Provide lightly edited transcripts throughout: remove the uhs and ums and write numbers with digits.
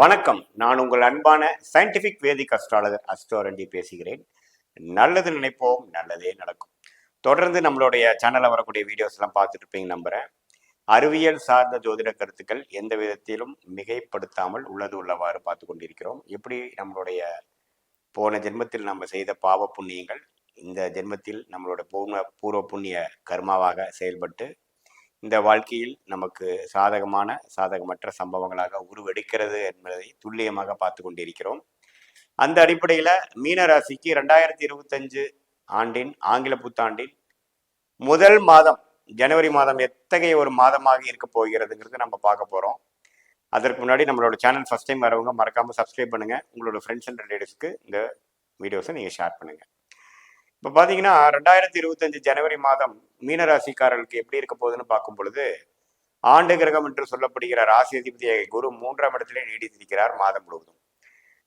வணக்கம். நான் உங்கள் அன்பான சயின்டிபிக் வேதிக் அஸ்ட்ராலஜர் அஸ்ட்ரோரண்டி பேசுகிறேன். நல்லது நினைப்போம், நல்லதே நடக்கும். தொடர்ந்து நம்மளுடைய சேனல்ல வரக்கூடிய வீடியோஸ் எல்லாம் பார்த்துட்டு இருப்பீங்க நம்புறேன். அறிவியல் சார்ந்த ஜோதிட கருத்துக்கள் எந்த விதத்திலும் மிகைப்படுத்தாமல் உள்ளது உள்ளவாறு பார்த்து கொண்டிருக்கிறோம். எப்படி நம்மளுடைய போன ஜென்மத்தில் நம்ம செய்த பாவ புண்ணியங்கள் இந்த ஜென்மத்தில் நம்மளோட பூர்வ புண்ணிய கர்மாவாக செயல்பட்டு இந்த வாழ்க்கையில் நமக்கு சாதகமற்ற சம்பவங்களாக உருவெடுக்கிறது என்பதை துல்லியமாக பார்த்து கொண்டிருக்கிறோம். அந்த அடிப்படையில மீன ராசிக்கு 2025 ஆண்டின் ஆங்கில புத்தாண்டின் முதல் மாதம் ஜனவரி மாதம் எத்தகைய ஒரு மாதமாக இருக்க போகிறதுங்கிறது நம்ம பார்க்க போறோம். அதற்கு முன்னாடி நம்மளோட சேனல் ஃபர்ஸ்ட் டைம் வரவங்க மறக்காம சப்ஸ்கிரைப் பண்ணுங்க. உங்களோட ஃப்ரெண்ட்ஸ் அண்ட் ரிலேட்டிவ்ஸ்க்கு இந்த வீடியோஸை நீங்க ஷேர் பண்ணுங்க. இப்போ பார்த்தீங்கன்னா 2025 ஜனவரி மாதம் மீனராசிக்காரர்களுக்கு எப்படி இருக்க போகுதுன்னு பார்க்கும் பொழுது, ஆண்டு கிரகம் என்று சொல்லப்படுகிற ராசி அதிபதியாக குரு 3ஆம் இடத்திலே நீடித்திருக்கிறார் மாதம் முழுவதும்.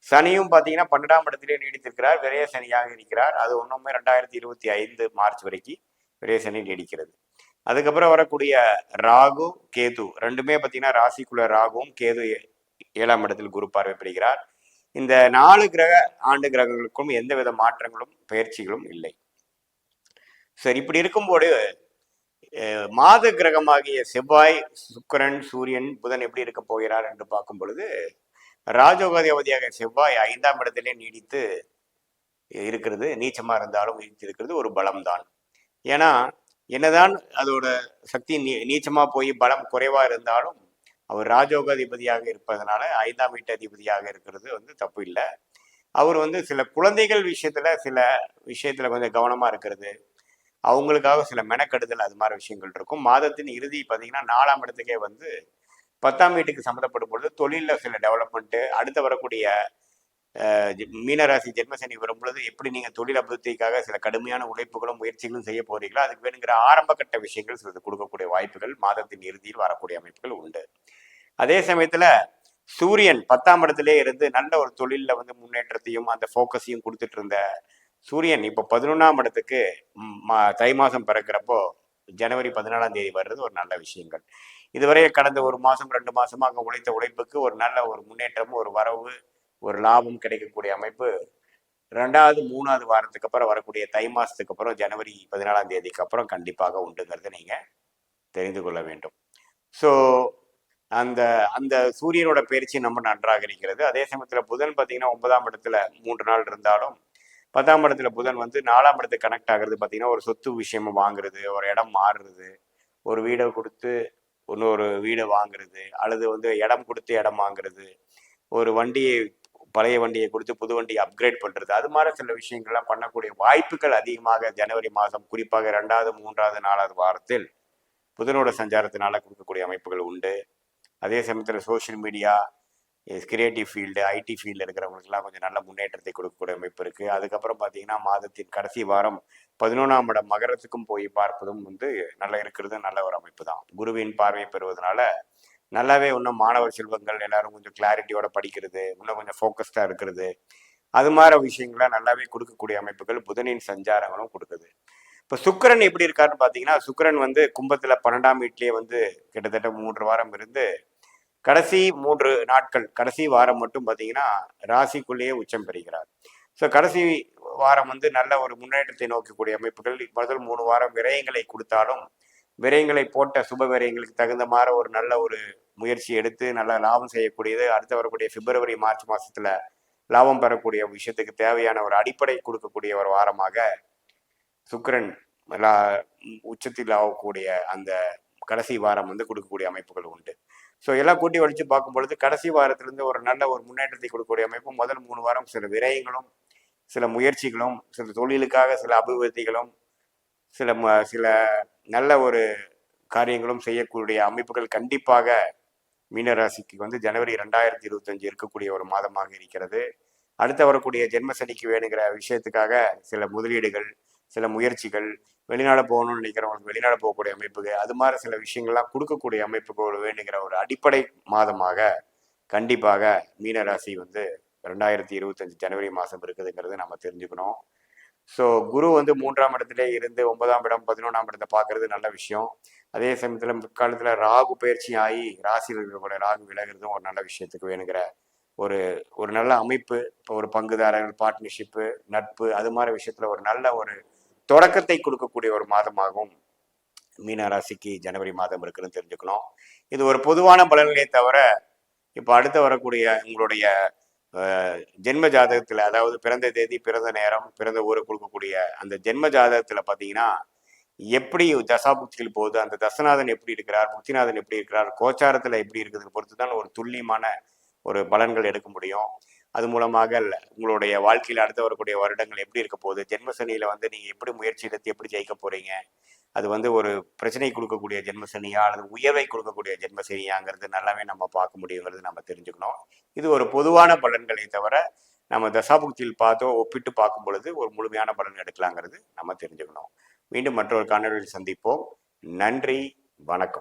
சனியும் பார்த்தீங்கன்னா 12ஆம் இடத்திலே நீடித்திருக்கிறார், விரய சனியாக இருக்கிறார். அது ஒன்றுமே 2025 மார்ச் வரைக்கும் விரய சனி நீடிக்கிறது. அதுக்கப்புறம் வரக்கூடிய ராகு கேது ரெண்டுமே பார்த்தீங்கன்னா ராசிக்குள்ள ராகுவும் கேது 7ஆம் இடத்தில் குரு பார்வை பெறுகிறார். இந்த 4 கிரக ஆண்டு கிரகங்களுக்கும் எந்தவித மாற்றங்களும் பயிற்சிகளும் இல்லை. சரி, இப்படி இருக்கும்போது மாத கிரகமாகிய செவ்வாய், சுக்கிரன், சூரியன், புதன் எப்படி இருக்க போகிறார் என்று பார்க்கும் பொழுது, ராஜோகாதிபதியாக செவ்வாய் 5ஆம் இடத்திலே நீடித்து இருக்கிறது, நீச்சமா இருந்தாலும் நீடித்து இருக்கிறது ஒரு பலம்தான். ஏன்னா என்னதான் அதோட சக்தி நீச்சமா போய் பலம் குறைவா இருந்தாலும் அவர் ராஜோகாதிபதியாக இருப்பதனால 5ஆம் வீட்டு அதிபதியாக இருக்கிறது தப்பு இல்லை. அவர் சில குழந்தைகள் விஷயத்துல கொஞ்சம் கவனமா இருக்கிறது, அவங்களுக்காக சில மெனக்கெடுதல், அது மாதிரி விஷயங்கள் இருக்கும். மாதத்தின் இறுதி பார்த்தீங்கன்னா 4ஆம் இடத்துக்கே 10ஆம் வீட்டுக்கு சம்மந்தப்படும் பொழுது தொழிலில் சில டெவலப்மெண்ட்டு, அடுத்து வரக்கூடிய மீனராசி ஜென்மசனி வரும் பொழுது எப்படி நீங்க தொழில் அபிவிருத்திக்காக சில கடுமையான உழைப்புகளும் முயற்சிகளும் செய்ய போறீங்களோ அதுக்கு வேணுங்கிற ஆரம்ப கட்ட விஷயங்கள் சிலது கொடுக்கக்கூடிய வாய்ப்புகள் மாதத்தின் இறுதியில் வரக்கூடிய அமைப்புகள் உண்டு. அதே சமயத்துல சூரியன் 10ஆம் இடத்திலே இருந்து நல்ல ஒரு தொழில முன்னேற்றத்தையும் அந்த ஃபோக்கஸையும் கொடுத்துட்டு இருந்த சூரியன் இப்போ 11ஆம் இடத்துக்கு தை மாசம் பிறக்கிறப்போ ஜனவரி 14ஆம் தேதி வர்றது ஒரு நல்ல விஷயங்கள். இதுவரை கடந்த ஒரு மாசம் 2 மாசமா அங்கே உழைத்த உழைப்புக்கு ஒரு நல்ல ஒரு முன்னேற்றமும் ஒரு வரவு ஒரு லாபம் கிடைக்கக்கூடிய அமைப்பு 2வது 3வது வாரத்துக்கு அப்புறம் வரக்கூடிய தை மாசத்துக்கு அப்புறம் ஜனவரி 14ஆம் தேதிக்கு அப்புறம் கண்டிப்பாக உண்டுங்கிறத நீங்க தெரிந்து கொள்ள வேண்டும். ஸோ அந்த அந்த சூரியனோட பயிற்சி நம்ம நன்றாக இருக்கிறது. அதே சமயத்தில் புதன் பார்த்தீங்கன்னா 9ஆம் இடத்துல 3 நாள் இருந்தாலும் 10ஆம் இடத்துல புதன் 4ஆம் இடத்துக்கு கனெக்ட் ஆகுறது பார்த்தீங்கன்னா ஒரு சொத்து விஷயமா வாங்குறது, ஒரு இடம் மாறுறது, ஒரு வீடை கொடுத்து இன்னொரு வீடை வாங்குறது, அல்லது இடம் கொடுத்து இடம் வாங்குறது, ஒரு வண்டியை பழைய வண்டியை கொடுத்து புது வண்டியை அப்கிரேட் பண்றது, அது மாதிரி சில விஷயங்கள்லாம் பண்ணக்கூடிய வாய்ப்புகள் அதிகமாக ஜனவரி மாதம் குறிப்பாக 2வது 3வது 4வது வாரத்தில் புதனோட சஞ்சாரத்தினால கொடுக்கக்கூடிய அமைப்புகள் உண்டு. அதே சமயத்தில் social media, creative field, IT field இருக்கிறவங்களுக்குலாம் கொஞ்சம் நல்ல முன்னேற்றத்தை கொடுக்கக்கூடிய அமைப்பு இருக்குது. அதுக்கப்புறம் பார்த்தீங்கன்னா மாதத்தின் கடைசி வாரம் 11ஆம் இடம் மகரத்துக்கும் போய் பார்ப்பதும் நல்லா இருக்கிறது நல்ல ஒரு அமைப்பு தான். குருவின் பார்வை பெறுவதனால நல்லாவே இன்னும் மாணவர் செல்வங்கள் எல்லாரும் கொஞ்சம் கிளாரிட்டியோட படிக்கிறது, இன்னும் கொஞ்சம் ஃபோக்கஸ்டாக இருக்கிறது, அது மாதிரி விஷயங்களை நல்லாவே கொடுக்கக்கூடிய அமைப்புகள் புதனின் சஞ்சாரங்களும் கொடுக்குது. இப்போ சுக்கிரன் எப்படி இருக்காருன்னு பார்த்தீங்கன்னா, சுக்கிரன் கும்பத்தில் 12ஆம் வீட்லேயே கிட்டத்தட்ட 3 வாரம் இருந்து கடைசி 3 நாட்கள் கடைசி வாரம் மட்டும் பார்த்தீங்கன்னா ராசிக்குள்ளேயே உச்சம் பெறுகிறார். ஸோ கடைசி வாரம் நல்ல ஒரு முன்னேற்றத்தை நோக்கக்கூடிய அமைப்புகள். முதல் 3 வாரம் விரயங்களை கொடுத்தாலும் விரயங்களை போட்ட சுப விரயங்களுக்கு தகுந்த மாதிரி ஒரு நல்ல ஒரு முயற்சி எடுத்து நல்ல லாபம் செய்யக்கூடியது. அடுத்து வரக்கூடிய பிப்ரவரி மார்ச் மாசத்துல லாபம் பெறக்கூடிய விஷயத்துக்கு தேவையான ஒரு அடிப்படை கொடுக்கக்கூடிய ஒரு வாரமாக சுக்கிரன் உச்சத்தில் ஆகக்கூடிய அந்த கடைசி வாரம் கொடுக்கக்கூடிய அமைப்புகள் உண்டு. ஸோ எல்லாம் கூட்டி வலிச்சு பார்க்கும் பொழுது கடைசி வாரத்திலிருந்து ஒரு நல்ல ஒரு முன்னேற்றத்தை கொடுக்கக்கூடிய அமைப்பு. முதல் 3 வாரம் சில விரயங்களும் சில முயற்சிகளும் சில தொழிலுக்காக சில அபிவிருத்திகளும் சில நல்ல ஒரு காரியங்களும் செய்யக்கூடிய அமைப்புகள் கண்டிப்பாக மீனராசிக்கு ஜனவரி 2025 இருக்கக்கூடிய ஒரு மாதமாக இருக்கிறது. அடுத்து வரக்கூடிய ஜென்மசனிக்கு வேணுங்கிற விஷயத்துக்காக சில முதலீடுகள், சில முயற்சிகள், வெளிநாடு போகணும்னு நினைக்கிறவங்களுக்கு வெளிநாடு போகக்கூடிய அமைப்புகள், அது மாதிரி சில விஷயங்கள்லாம் கொடுக்கக்கூடிய அமைப்புகள் வேணுங்கிற ஒரு அடிப்படை மாதமாக கண்டிப்பாக மீனராசி 2025 ஜனவரி மாதம் இருக்குதுங்கிறது நம்ம தெரிஞ்சுக்கணும். ஸோ குரு 3ஆம் இடத்துல இருந்து 9ஆம் இடம் 11ஆம் இடத்தை பார்க்கறது நல்ல விஷயம். அதே சமயத்தில் முற்காலத்தில் ராகு பயிற்சி ஆகி ராசியில் இருக்கக்கூடிய ராகு விலகிறதும் ஒரு நல்ல விஷயத்துக்கு வேணுங்கிற ஒரு ஒரு நல்ல அமைப்பு, இப்போ ஒரு பங்குதாரர்கள், பார்ட்னர்ஷிப்பு, நட்பு, அது மாதிரி விஷயத்துல ஒரு நல்ல ஒரு தொடக்கத்தை கொடுக்கக்கூடிய ஒரு மாதமாகவும் மீன ராசிக்கு ஜனவரி மாதம் இருக்குன்னு தெரிஞ்சுக்கணும். இது ஒரு பொதுவான பலன்களே தவிர, இப்போ அடுத்து வரக்கூடிய உங்களுடைய ஜென்ம ஜாதகத்தில், அதாவது பிறந்த தேதி, பிறந்த நேரம், பிறந்த ஊரை கொடுக்கக்கூடிய அந்த ஜென்ம ஜாதகத்தில் பார்த்தீங்கன்னா எப்படி தசாபுக்திகள் போகுது, அந்த தசநாதன் எப்படி இருக்கிறார், புத்திநாதன் எப்படி இருக்கிறார், கோச்சாரத்தில் எப்படி இருக்குதுன்னு பொறுத்து தான் ஒரு துல்லியமான ஒரு பலன்கள் எடுக்க முடியும். அது மூலமாக உங்களுடைய வாழ்க்கையில் அடுத்து வரக்கூடிய வருடங்கள் எப்படி இருக்க போகுது, ஜென்மசனியில் வந்து நீங்கள் எப்படி முயற்சி எடுத்து எப்படி ஜெயிக்க போகிறீங்க, அது வந்து ஒரு பிரச்சனை கொடுக்கக்கூடிய ஜென்மசனியா அல்லது உயர்வை கொடுக்கக்கூடிய ஜென்மசனியாங்கிறது நல்லாவே நம்ம பார்க்க முடியுங்கிறது நம்ம தெரிஞ்சுக்கணும். இது ஒரு பொதுவான பலன்களை தவிர நம்ம தசாபுக்தியில் பார்த்தோ ஒப்பிட்டு பார்க்கும் பொழுது ஒரு முழுமையான பலன் எடுக்கலாங்கிறது நம்ம தெரிஞ்சுக்கணும். மீண்டும் மற்றொரு காணொலியில் சந்திப்போம். நன்றி, வணக்கம்.